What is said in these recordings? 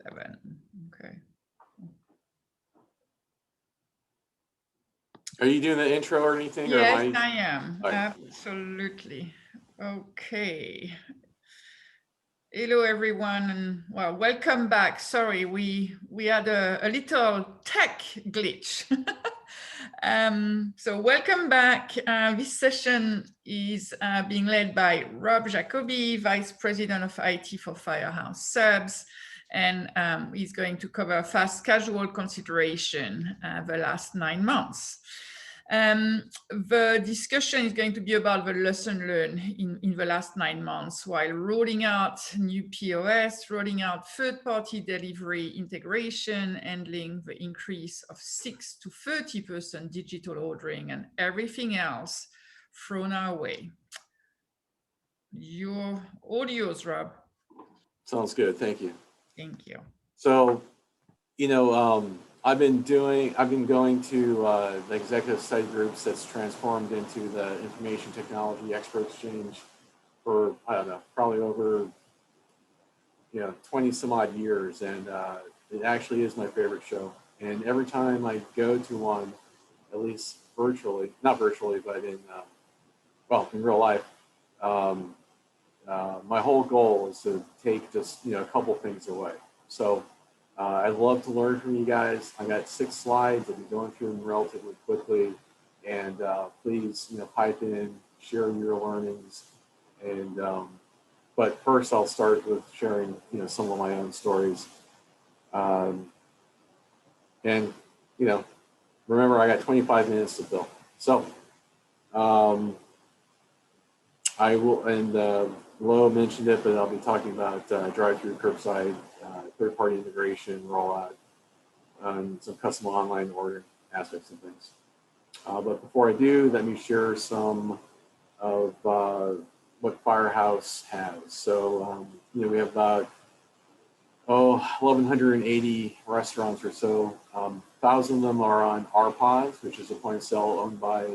7. Okay. Are you doing the intro or anything? Yes, or am I am. Right. Absolutely. Okay. Hello, everyone, and well, welcome back. Sorry, we had a little tech glitch. So welcome back. This session is being led by Rob Jacoby, Vice President of IT for Firehouse Subs, and he's going to cover fast casual consideration the last 9 months. The discussion is going to be about the lesson learned in the last 9 months while rolling out new POS, rolling out third-party delivery integration, handling the increase of 6 to 30% digital ordering and everything else thrown our way. Your audio's, Rob. Sounds good. Thank you. Thank you. So, I've been going to the executive study groups that's transformed into the Information Technology Expert Exchange for, I don't know, probably over, 20 some odd years. And it actually is my favorite show. And every time I go to one, at least virtually, not virtually, but in real life, my whole goal is to take just, a couple things away. So I'd love to learn from you guys. I got 6 slides. I'll be going through them relatively quickly. And please, pipe in, share your learnings. And but first, I'll start with sharing, some of my own stories. And remember, I got 25 minutes to fill. So I will, and Lo mentioned it, but I'll be talking about drive-through, curbside, third-party integration, rollout, some custom online ordering aspects of things. But before I do, let me share some of what Firehouse has. So, we have about 1,180 restaurants or so. 1,000 of them are on RPOS, which is a point of sale owned by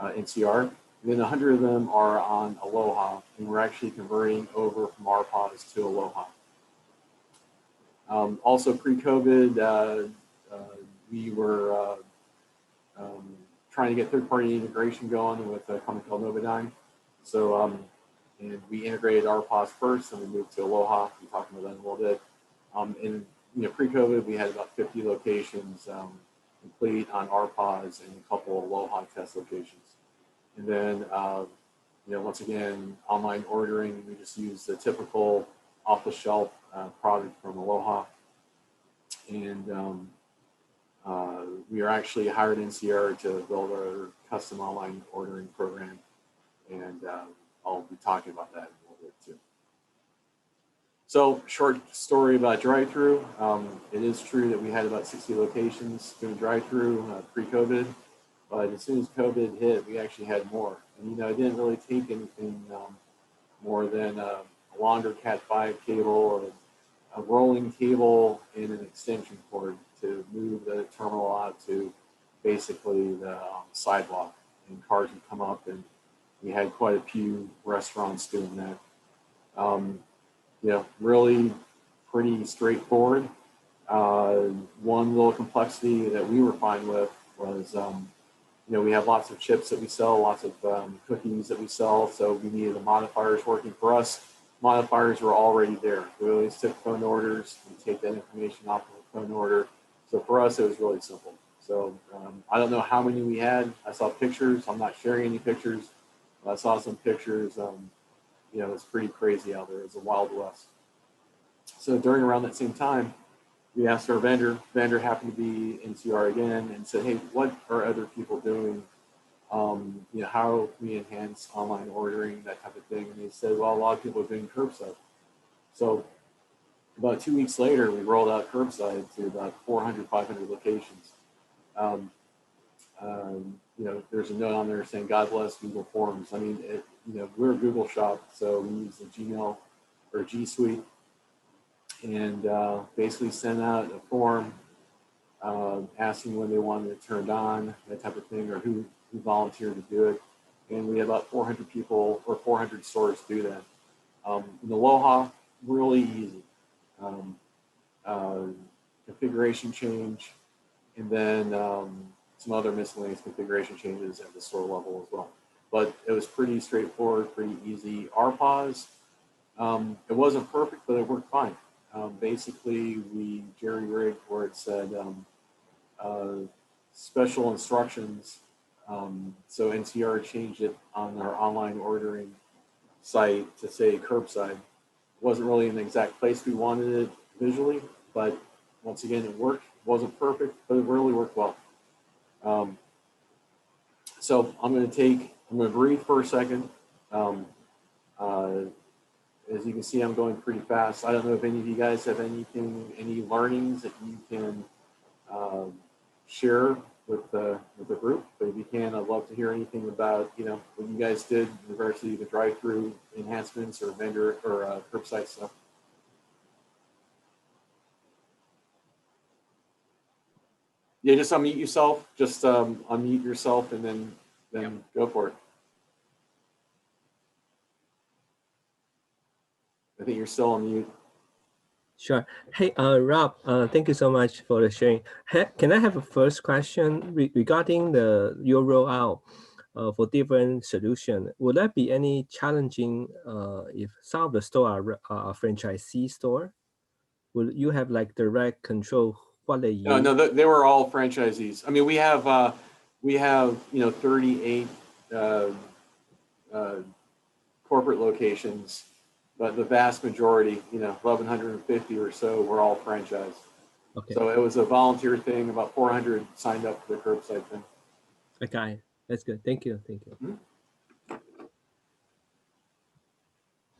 NCR. And then 100 of them are on Aloha, and we're actually converting over from RPOS to Aloha. Also, pre-COVID, we were trying to get third-party integration going with a company called Novodyne. So, and we integrated RPOS first, and we moved to Aloha. We'll talk about that in a little bit. And pre-COVID, we had about 50 locations complete on RPOS and a couple of Aloha test locations. And then, once again, online ordering, we just use the typical off-the-shelf product from Aloha. And we are actually hired NCR to build our custom online ordering program. And I'll be talking about that in a little bit too. So, short story about drive-through. It is true that we had about 60 locations doing drive-through pre-COVID. But as soon as COVID hit, we actually had more. And, it didn't really take anything more than a longer Cat5 cable or a rolling cable and an extension cord to move the terminal out to basically the sidewalk. And cars would come up, and we had quite a few restaurants doing that. Really pretty straightforward. One little complexity that we were fine with was we have lots of chips that we sell, lots of cookies that we sell, so we needed the modifiers working for us. Modifiers were already there. We always took phone orders. We take that information off of the phone order. So for us, it was really simple. So I don't know how many we had. I saw pictures. I'm not sharing any pictures. I saw some pictures. It's pretty crazy out there. It's a Wild West. So during around that same time, we asked our vendor. Vendor happened to be NCR again, and said, "Hey, what are other people doing? How can we enhance online ordering, that type of thing?" And they said, "Well, a lot of people are doing curbside." So about 2 weeks later, we rolled out curbside to about 400, 500 locations. There's a note on there saying, "God bless Google Forms." I mean, we're a Google shop, so we use the Gmail or G Suite. And basically send out a form asking when they wanted it turned on, that type of thing, or who volunteered to do it. And we had about 400 people or 400 stores do that. In Aloha, really easy. configuration change, and then some other miscellaneous configuration changes at the store level as well. But it was pretty straightforward, pretty easy. RPAWS, it wasn't perfect, but it worked fine. Basically, we jerry-rigged where it said special instructions. So NCR changed it on our online ordering site to say curbside. It wasn't really in the exact place we wanted it visually, but once again, it worked. It wasn't perfect, but it really worked well. So I'm going to breathe for a second. As you can see, I'm going pretty fast. I don't know if any of you guys have any learnings that you can share with the group. But if you can, I'd love to hear anything about what you guys did in regards to the drive-through enhancements or vendor or curbside stuff. Yeah, just unmute yourself. Just unmute yourself and then Yep. Go for it. I think you're still on mute. Sure. Hey, Rob, thank you so much for the sharing. Can I have a first question regarding your rollout for different solution? Would that be any challenging if some of the store are franchisee store? Will you have like direct control what they use? No, they were all franchisees. I mean, we have 38 corporate locations, but the vast majority, 1,150 or so, were all franchised. Okay. So it was a volunteer thing. About 400 signed up for the curbside thing. Okay, that's good. Thank you. Thank you. Mm-hmm.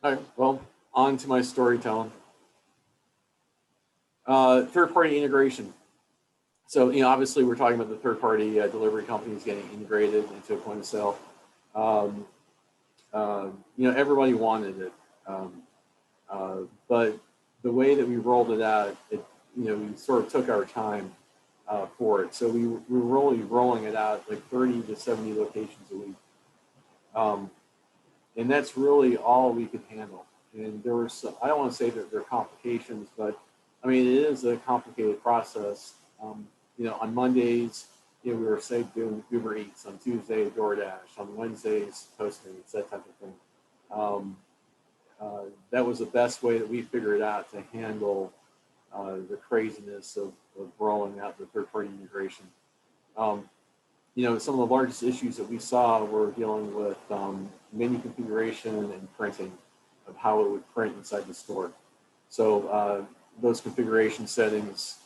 All right. Well, on to my storytelling. Third-party integration. So, obviously we're talking about the third-party delivery companies getting integrated into a point of sale. Everybody wanted it. But the way that we rolled it out, we sort of took our time for it. So we were really rolling it out like 30 to 70 locations a week. And that's really all we could handle. And there were some, I don't want to say that there are complications, but I mean, it is a complicated process. On Mondays, we were, say, doing Uber Eats. On Tuesday, DoorDash. On Wednesdays, Postmates, that type of thing. That was the best way that we figured out to handle the craziness of rolling out the third-party integration. Some of the largest issues that we saw were dealing with menu configuration and printing of how it would print inside the store. So those configuration settings,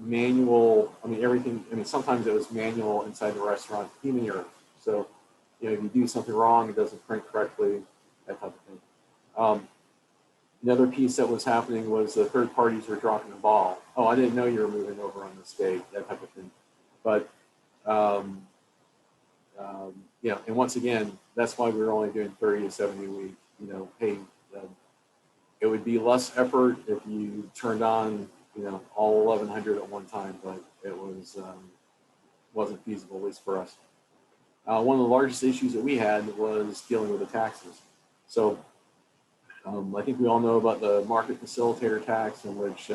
manual, everything, sometimes it was manual inside the restaurant, human error. So, if you do something wrong, it doesn't print correctly, that type of thing. Another piece that was happening was the third parties were dropping the ball. Oh, I didn't know you were moving over on this date, that type of thing. But, and once again, that's why we were only doing 30 to 70 a week. Hey, it would be less effort if you turned on, all 1,100 at one time, but it wasn't feasible, at least for us. One of the largest issues that we had was dealing with the taxes. So I think we all know about the market facilitator tax, in which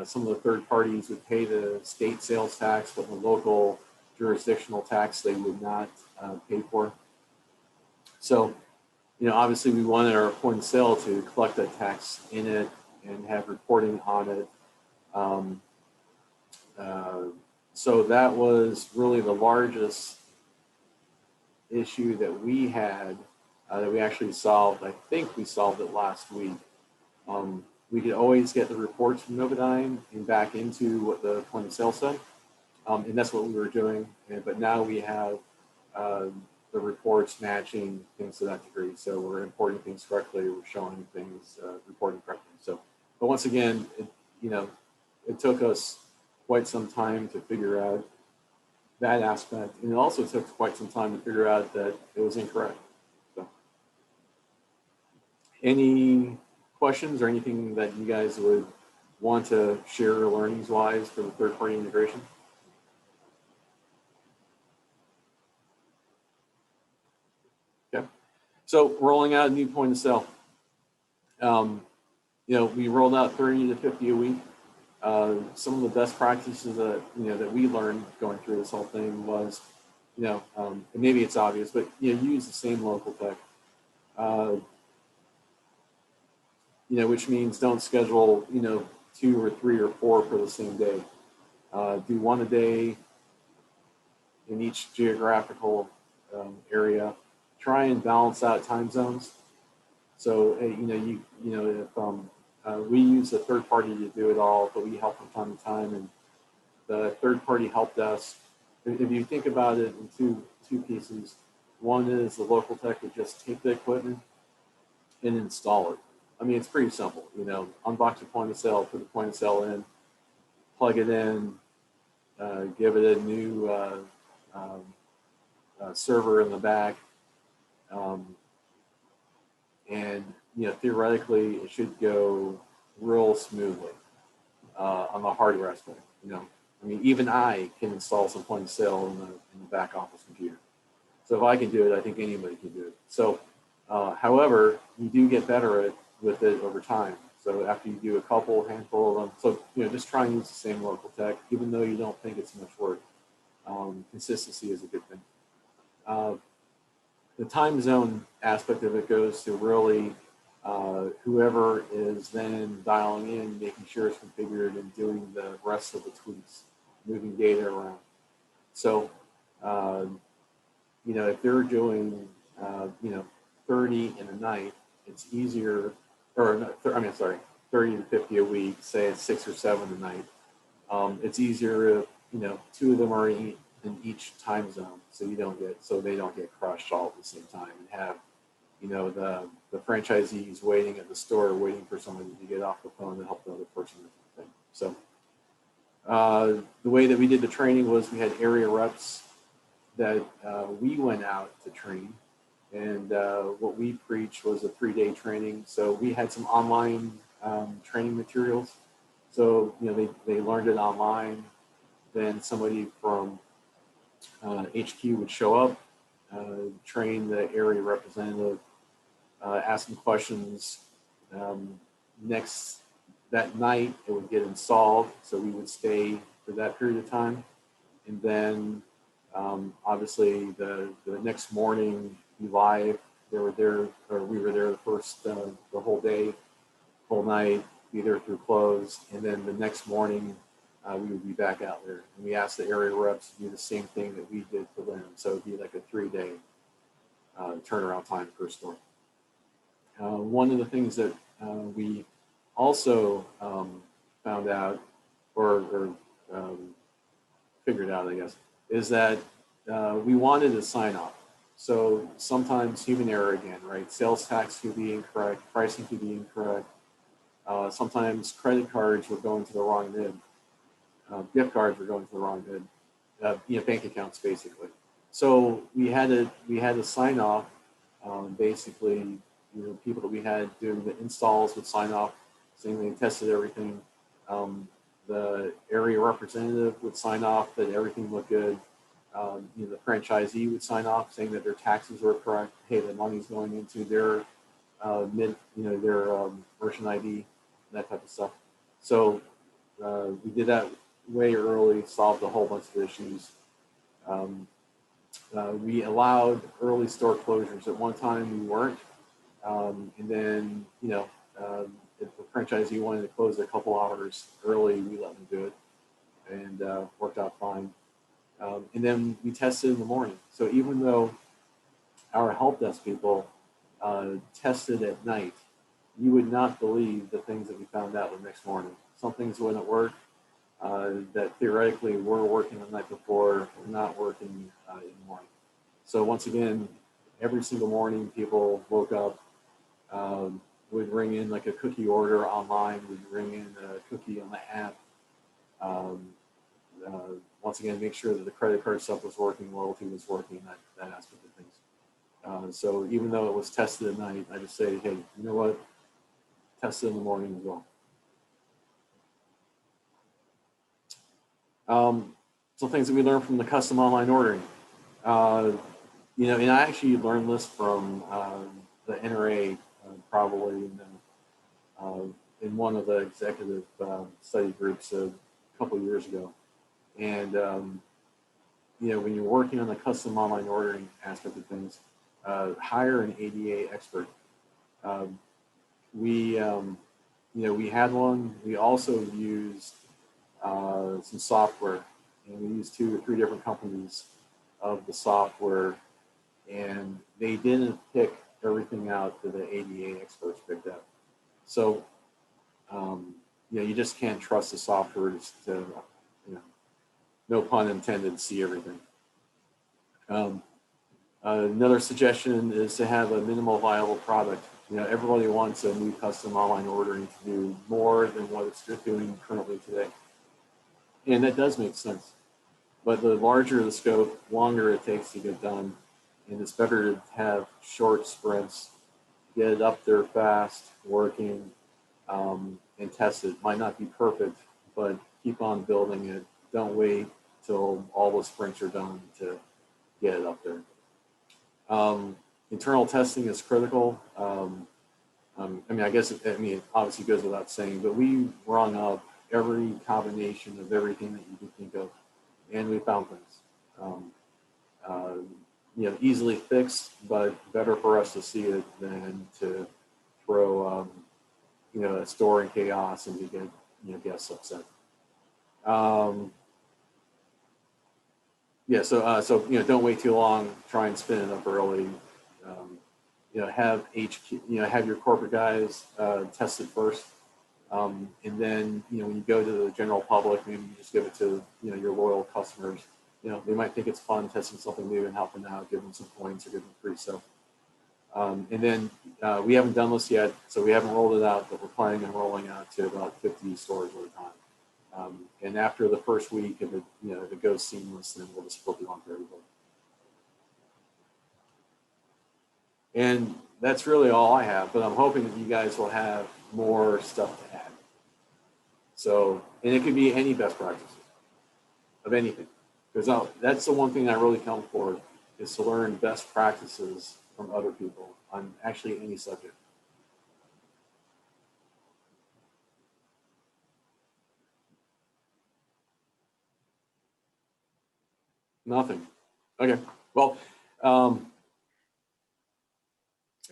some of the third parties would pay the state sales tax, but the local jurisdictional tax they would not pay for. So, obviously we wanted our point of sale to collect that tax in it and have reporting on it. So that was really the largest issue that we had that we actually solved. I think we solved it last week. We could always get the reports from Novodyne and back into what the point of sale said. And that's what we were doing. But now we have the reports matching things to that degree. So we're importing things correctly, we're showing things, reporting correctly. So, but once again, it took us quite some time to figure out that aspect. And it also took quite some time to figure out that it was incorrect. So, any questions or anything that you guys would want to share learnings wise for the third party integration? Okay. So rolling out a new point of sale. We rolled out 30 to 50 a week. some of the best practices that, that we learned going through this whole thing was, and maybe it's obvious, but, use the same local tech, which means don't schedule, 2 or 3 or 4 for the same day. Do one a day in each geographical area. Try and balance out time zones. So, if we use a third party to do it all, but we help from time to time, and the third party helped us. If you think about it in two pieces, one is the local tech would just take the equipment and install it. I mean, it's pretty simple, unbox your point of sale, put the point of sale in, plug it in, give it a new server in the back, and theoretically it should go real smoothly on the hardware aspect. I mean, even I can install some point of sale in the back office computer. So if I can do it, I think anybody can do it. So, however, you do get better with it over time. So after you do a handful of them, so just try and use the same local tech, even though you don't think it's much work. Consistency is a good thing. The time zone aspect of it goes to really whoever is then dialing in, making sure it's configured and doing the rest of the tweaks, moving data around. So, if they're doing, 30 in a night, it's easier, 30 to 50 a week, say it's 6 or 7 a night. It's easier if, 2 of them are in each time zone, so they don't get crushed all at the same time and have, the franchisees waiting at the store, waiting for somebody to get off the phone to help the other person. So the way that we did the training was we had area reps that we went out to train, and what we preached was a 3-day training. So we had some online training materials. So they learned it online. Then somebody from HQ would show up, train the area representative, ask them questions. That night it would get installed, so we would stay for that period of time, and then obviously the next morning we were there the whole day, whole night, be there through close, and then the next morning we would be back out there, and we asked the area reps to do the same thing that we did for them. So it'd be like a 3-day turnaround time per store. One of the things that we also found out or figured out, I guess, is that we wanted a sign off. So sometimes human error again, right? Sales tax could be incorrect, pricing could be incorrect. Sometimes credit cards were going to the wrong bid. Gift cards were going to the wrong bid. Bank accounts basically. So we had to sign off. Basically, people that we had doing the installs would sign off, saying they tested everything. The area representative would sign off that everything looked good. The franchisee would sign off saying that their taxes were correct. Hey, the money's going into their their merchant ID, that type of stuff. So we did that way early, solved a whole bunch of issues. We allowed early store closures. At one time, we weren't. And then, if the franchisee wanted to close a couple hours early, we let them do it, and worked out fine. And then we tested in the morning. So even though our help desk people tested at night, you would not believe the things that we found out the next morning. Some things wouldn't work that theoretically were working the night before, were not working in the morning. So once again, every single morning, people woke up, would ring in like a cookie order online, would ring in a cookie on the app. Once again, make sure that the credit card stuff was working, loyalty was working, that aspect of things. So even though it was tested at night, I just say, hey, you know what? Test it in the morning as well. Some things that we learned from the custom online ordering. And I actually learned this from the NRA probably in in one of the executive study groups a couple years ago. And, you know, when you're working on the custom online ordering aspect of things, hire an ADA expert. You know, we had one. We also used some software, and we used 2 or 3 different companies of the software, and they didn't pick everything out that the ADA experts picked up. So, you know, you just can't trust the software to, you know, no pun intended, see everything. Another suggestion is to have a minimal viable product. You know, everybody wants a new custom online ordering to do more than what it's doing currently today. And that does make sense. But the larger the scope, longer it takes to get done. And it's better to have short sprints, get it up there fast, working, and test it. Might not be perfect, but keep on building it. Don't wait till all the sprints are done to get it up there. Internal testing is critical. I mean, I guess, it obviously goes without saying, but we rung up every combination of everything that you can think of, and we found things. You know, easily fixed, but better for us to see it than to throw, you know, a store in chaos and to get, you know, guests upset. Yeah, so you know, don't wait too long. Try and spin it up early. You know, have HQ, you know, have your corporate guys test it first, and then, you know, when you go to the general public, maybe you just give it to, you know, your loyal customers. You know, they might think it's fun testing something new and help them out, give them some points or give them free stuff. And then we haven't done this yet, so we haven't rolled it out, but we're planning on rolling out to about 50 stores at a time. And after the first week, if it, you know, if it goes seamless, then we'll just flip it on for everybody. And that's really all I have, but I'm hoping that you guys will have more stuff to add. So, and it could be any best practices of anything. Because that's the one thing I really come for, is to learn best practices from other people on actually any subject. Nothing. Okay. Well,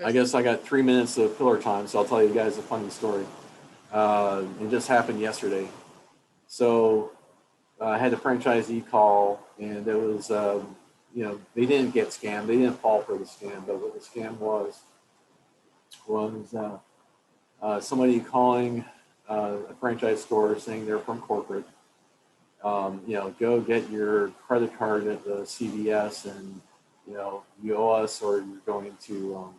I guess I got 3 minutes of filler time, so I'll tell you guys a funny story. It just happened yesterday. So I had a franchisee call, and there was, you know, they didn't get scammed. They didn't fall for the scam, but what the scam was somebody calling a franchise store saying they're from corporate. You know, go get your credit card at the CVS, and, you know, you owe us, or you're going to,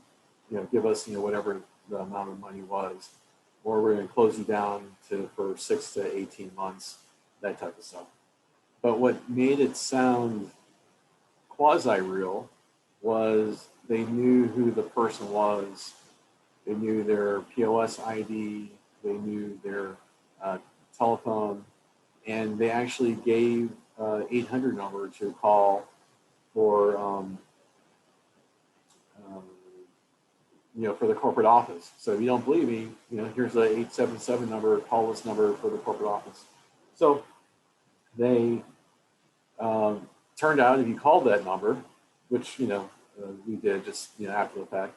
you know, give us, you know, whatever the amount of money was, or we're going to close you down for 6 to 18 months, that type of stuff. But what made it sound quasi-real was they knew who the person was. They knew their POS ID, they knew their telephone, and they actually gave 800 number to call for, you know, for the corporate office. So if you don't believe me, you know, here's the 877 number, call this number for the corporate office. So they turned out, if you called that number, which, you know, we did just, you know, after the fact,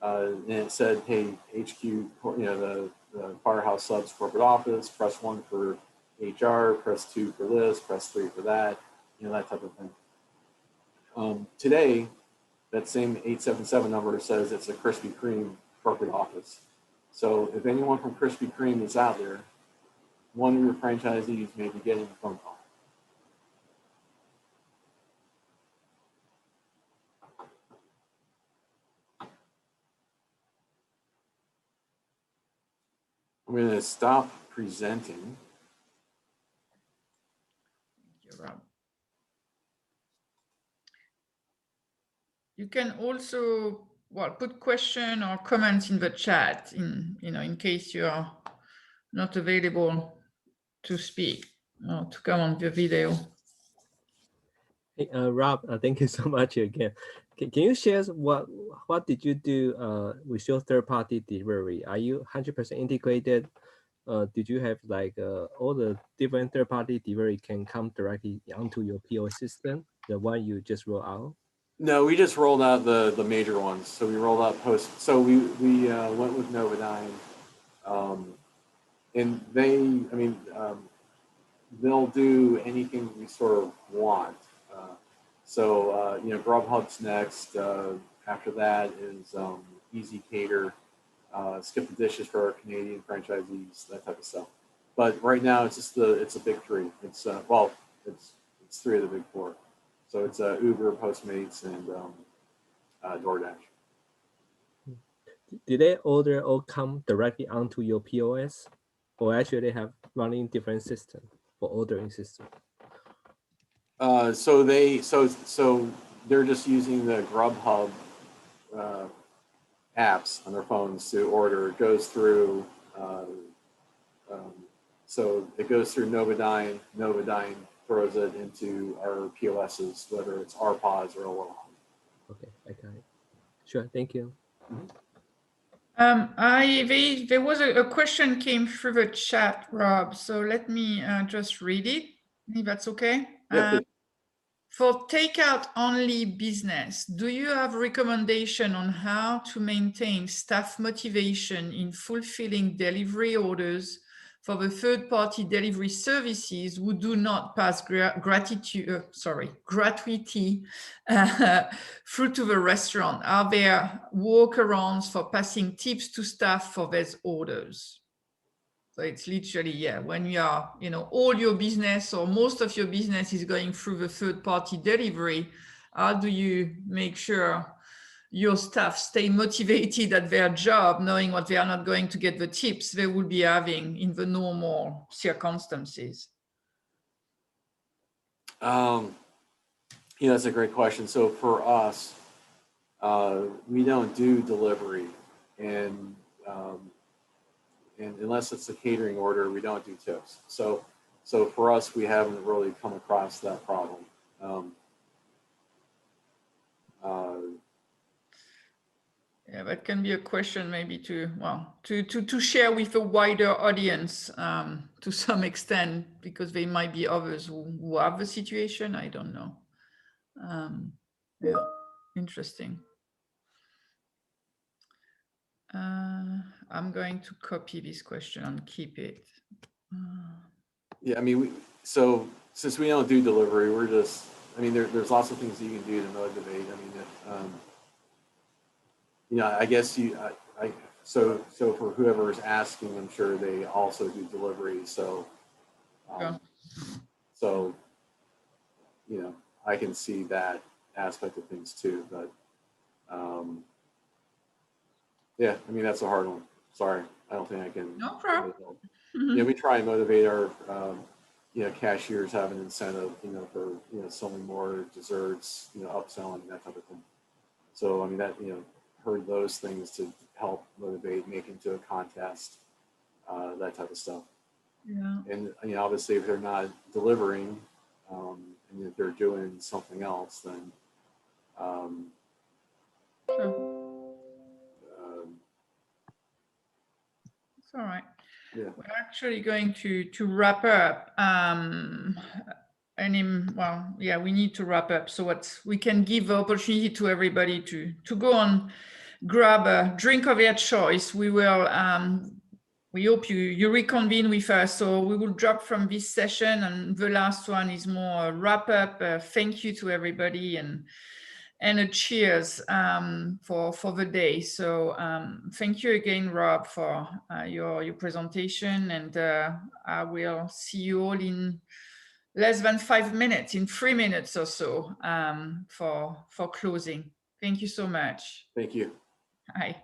and it said, hey, HQ, you know, the Firehouse Subs corporate office, press 1 for HR, press 2 for this, press 3 for that, you know, that type of thing. Today, that same 877 number says it's a Krispy Kreme corporate office. So if anyone from Krispy Kreme is out there, one of your franchisees may be getting a phone call. I'm going to stop presenting. Thank you, Rob. You can also, well, put question or comments in the chat, you know, in case you are not available to speak or to come on the video. Hey, Rob, thank you so much again. Can you share what did you do with your third-party delivery? Are you 100% integrated? Did you have like all the different third-party delivery can come directly onto your POS system, the one you just rolled out? No, we just rolled out the major ones. So we rolled out Post. So we went with Novodyne, and they, I mean, they'll do anything we sort of want. You know, Grubhub's next. After that is Easy Cater, Skip the Dishes for our Canadian franchisees, that type of stuff. But right now, it's just it's a big three. It's well, it's three of the big four. So it's Uber, Postmates, and DoorDash. Did they order all come directly onto your POS, or actually they have running different system for ordering system? So they're just using the Grubhub apps on their phones to order. It goes through it goes through Novodyne. Novodyne throws it into our POSs, whether it's our pods or OLOG. Okay, I got it. Sure, thank you. There was a question came through the chat, Rob. So let me just read it, if that's okay. Yeah, please. For takeout only business, do you have recommendation on how to maintain staff motivation in fulfilling delivery orders for the third-party delivery services who do not pass gratuity through to the restaurant? Are there workarounds for passing tips to staff for these orders? So it's literally, yeah, when you are, you know, all your business or most of your business is going through the third-party delivery, how do you make sure your staff stay motivated at their job, knowing what they are not going to get the tips they would be having in the normal circumstances? Yeah, that's a great question. So for us, we don't do delivery, and unless it's a catering order, we don't do tips. So for us, we haven't really come across that problem. Yeah, that can be a question maybe to share with a wider audience to some extent, because there might be others who have the situation. I don't know. Yeah, interesting. I'm going to copy this question and keep it. Yeah, I mean, so since we don't do delivery, we're just, I mean, there's lots of things that you can do to motivate. I mean, you know, I guess so for whoever is asking, I'm sure they also do delivery. So, Yeah. so, you know, I can see that aspect of things too, but, yeah, I mean, that's a hard one. Sorry. I don't think I can. No problem. Yeah, we try and motivate our, you know, cashiers, have an incentive, you know, for, you know, selling more desserts, you know, upselling, that type of thing. So, I mean, that, you know, heard those things to help motivate, make into a contest, that type of stuff. Yeah. And, you know, obviously if they're not delivering, and if they're doing something else, then, Sure. It's all right. yeah. We're actually going to wrap up. We need to wrap up. So we can give the opportunity to everybody to go and grab a drink of their choice. We will. We hope you reconvene with us. So we will drop from this session, and the last one is more a wrap up. Thank you to everybody, and a cheers for the day. So thank you again, Rob, for your presentation, and I will see you all in less than 5 minutes, in 3 minutes or so, for closing. Thank you so much. Thank you. Bye.